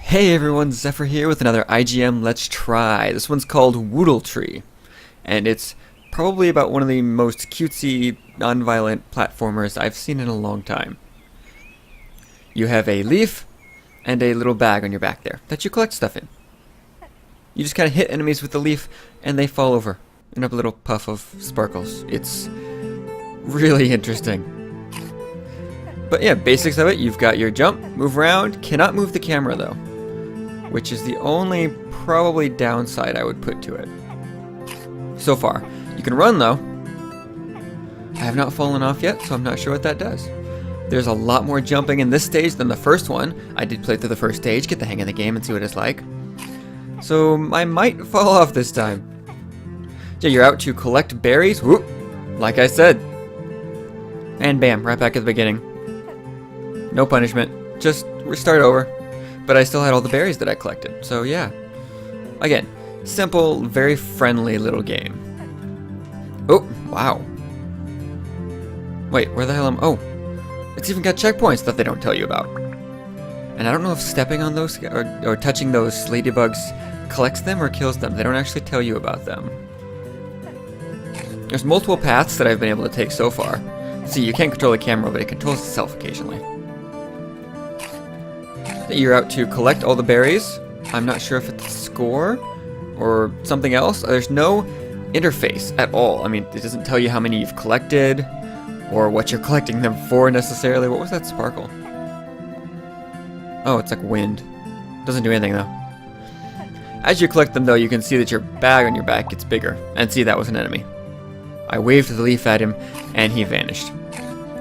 Hey everyone, Zephyr here with another IGM Let's Try. This one's called Woodle Tree, and it's probably about one of the most cutesy, non-violent platformers I've seen in a long time. You have a leaf and a little bag on your back there that you collect stuff in. You just kind of hit enemies with the leaf and they fall over in a little puff of sparkles. It's really interesting. But yeah, basics of it, you've got your jump, move around, cannot move the camera though, which is the only probably downside I would put to it. So far. You can run though. I have not fallen off yet, so I'm not sure what that does. There's a lot more jumping in this stage than the first one. I did play through the first stage, get the hang of the game and see what it's like. So I might fall off this time. So you're out to collect berries, whoop, like I said. And bam, right back at the beginning. No punishment, just restart over. But I still had all the berries that I collected, so yeah. Again, simple, very friendly little game. Oh, wow. Wait, where the hell am I? Oh, it's even got checkpoints that they don't tell you about. And I don't know if stepping on those or touching those ladybugs collects them or kills them. They don't actually tell you about them. There's multiple paths that I've been able to take so far. See, you can't control the camera, but it controls itself occasionally. You're out to collect all the berries. I'm not sure if it's a score or something else. There's no interface at all. I mean, it doesn't tell you how many you've collected or what you're collecting them for necessarily. What was that sparkle? Oh, it's like wind. Doesn't do anything though. As you collect them though, you can see that your bag on your back gets bigger. And see, that was an enemy. I waved the leaf at him and he vanished.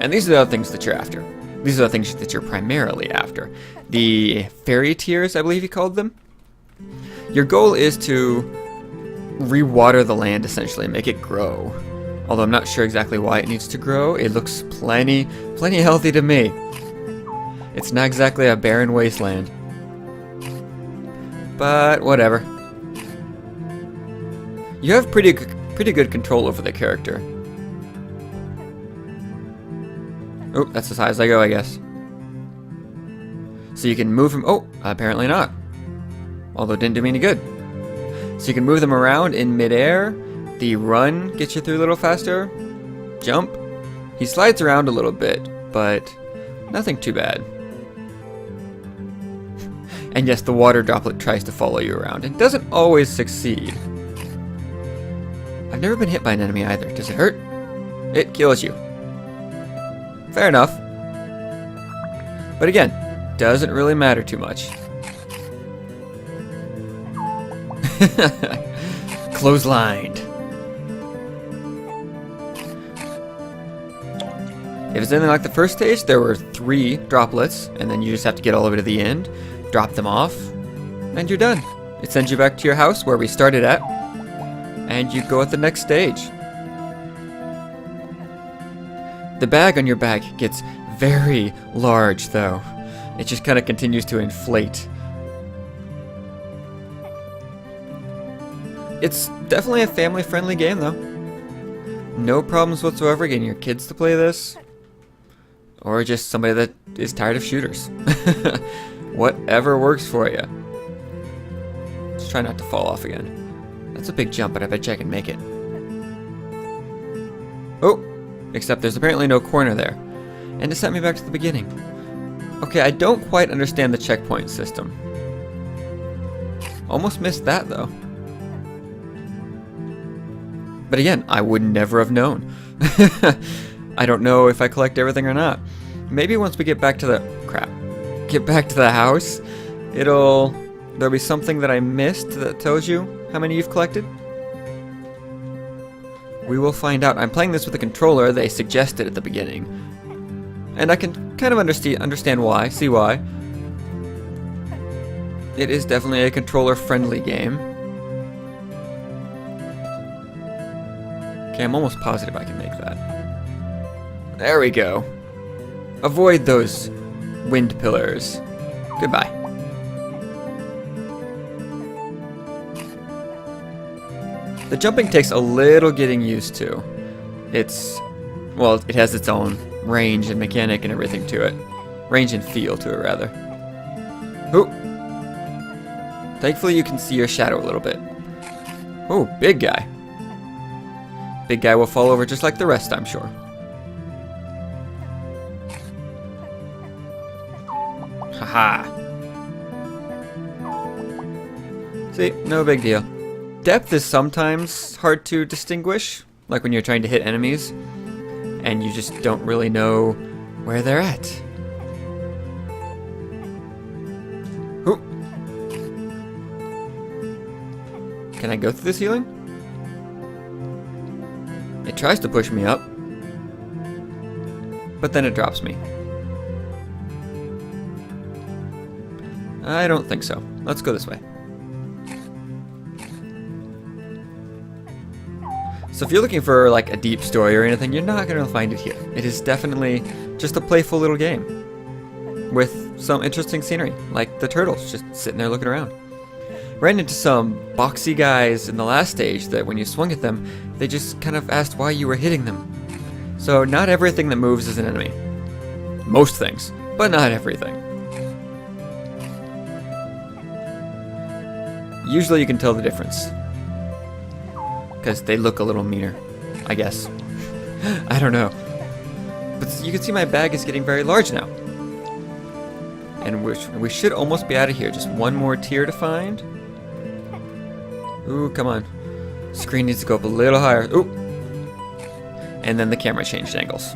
And these are the other things that you're after. These are the things that you're primarily after. The fairy tears, I believe you called them. Your goal is to re-water the land, essentially, make it grow. Although I'm not sure exactly why it needs to grow. It looks plenty healthy to me. It's not exactly a barren wasteland. But whatever. You have pretty good control over the character. Oh, that's as high as I go, I guess. So you can move him. Oh, apparently not. Although it didn't do me any good. So you can move them around in midair. The run gets you through a little faster. Jump. He slides around a little bit, but nothing too bad. And yes, the water droplet tries to follow you around. It doesn't always succeed. I've never been hit by an enemy either. Does it hurt? It kills you. Fair enough. But again, doesn't really matter too much. Clotheslined. If it's anything like the first stage, there were 3 droplets, and then you just have to get all the way to the end, drop them off, and you're done. It sends you back to your house where we started at, and you go at the next stage. The bag on your back gets very large, though. It just kind of continues to inflate. It's definitely a family-friendly game, though. No problems whatsoever getting your kids to play this. Or just somebody that is tired of shooters. Whatever works for you. Just try not to fall off again. That's a big jump, but I bet you I can make it. Oh! Except there's apparently no corner there. And it sent me back to the beginning. Okay, I don't quite understand the checkpoint system. Almost missed that, though. But again, I would never have known. I don't know if I collect everything or not. Maybe once we get back to get back to the house, there'll be something that I missed that tells you how many you've collected. We will find out. I'm playing this with a controller they suggested at the beginning. And I can kind of understand why, see why. It is definitely a controller-friendly game. Okay, I'm almost positive I can make that. There we go. Avoid those wind pillars. Goodbye. The jumping takes a little getting used to. Well, it has its own range and mechanic and everything to it. Range and feel to it, rather. Oop. Thankfully you can see your shadow a little bit. Oh, big guy. Big guy will fall over just like the rest, I'm sure. Haha. See, no big deal. Depth is sometimes hard to distinguish, like when you're trying to hit enemies, and you just don't really know where they're at. Ooh. Can I go through the ceiling? It tries to push me up, but then it drops me. I don't think so. Let's go this way. So if you're looking for like a deep story or anything, you're not going to find it here. It is definitely just a playful little game with some interesting scenery, like the turtles just sitting there looking around. Ran into some boxy guys in the last stage that when you swung at them, they just kind of asked why you were hitting them. So not everything that moves is an enemy. Most things, but not everything. Usually you can tell the difference, because they look a little meaner, I guess. I don't know. But you can see my bag is getting very large now. And we should almost be out of here. Just one more tier to find. Ooh, come on. Screen needs to go up a little higher. Ooh. And then the camera changed angles.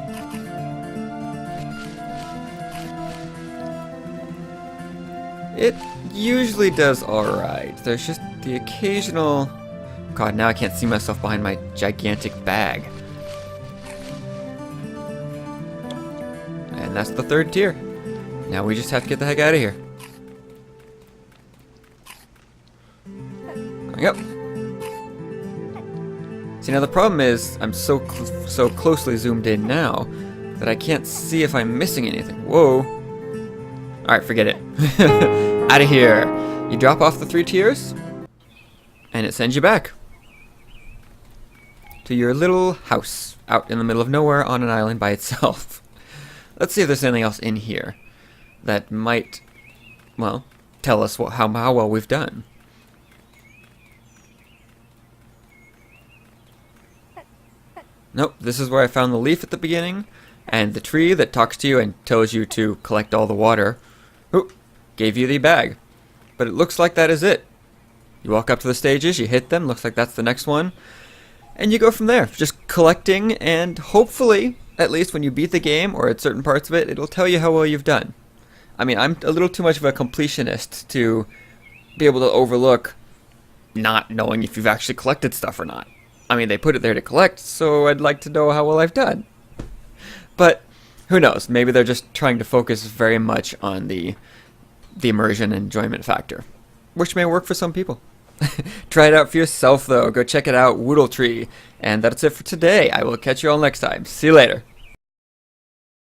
It usually does alright. There's just the occasional... God, now I can't see myself behind my gigantic bag. And that's the third tier. Now we just have to get the heck out of here. Going up. See, now the problem is I'm so closely zoomed in now that I can't see if I'm missing anything. Whoa. Alright, forget it. Out of here. You drop off the 3 tiers, and it sends you back to your little house out in the middle of nowhere on an island by itself. Let's see if there's anything else in here that might, well, tell us how well we've done. Nope, this is where I found the leaf at the beginning, and the tree that talks to you and tells you to collect all the water. Ooh, gave you the bag. But it looks like that is it. You walk up to the stages, you hit them, looks like that's the next one, and you go from there, just collecting, and hopefully, at least when you beat the game, or at certain parts of it, it'll tell you how well you've done. I mean, I'm a little too much of a completionist to be able to overlook not knowing if you've actually collected stuff or not. I mean, they put it there to collect, so I'd like to know how well I've done. But who knows? Maybe they're just trying to focus very much on the immersion and enjoyment factor, which may work for some people. Try it out for yourself, though. Go check it out, Woodle Tree. And that's it for today. I will catch you all next time. See you later.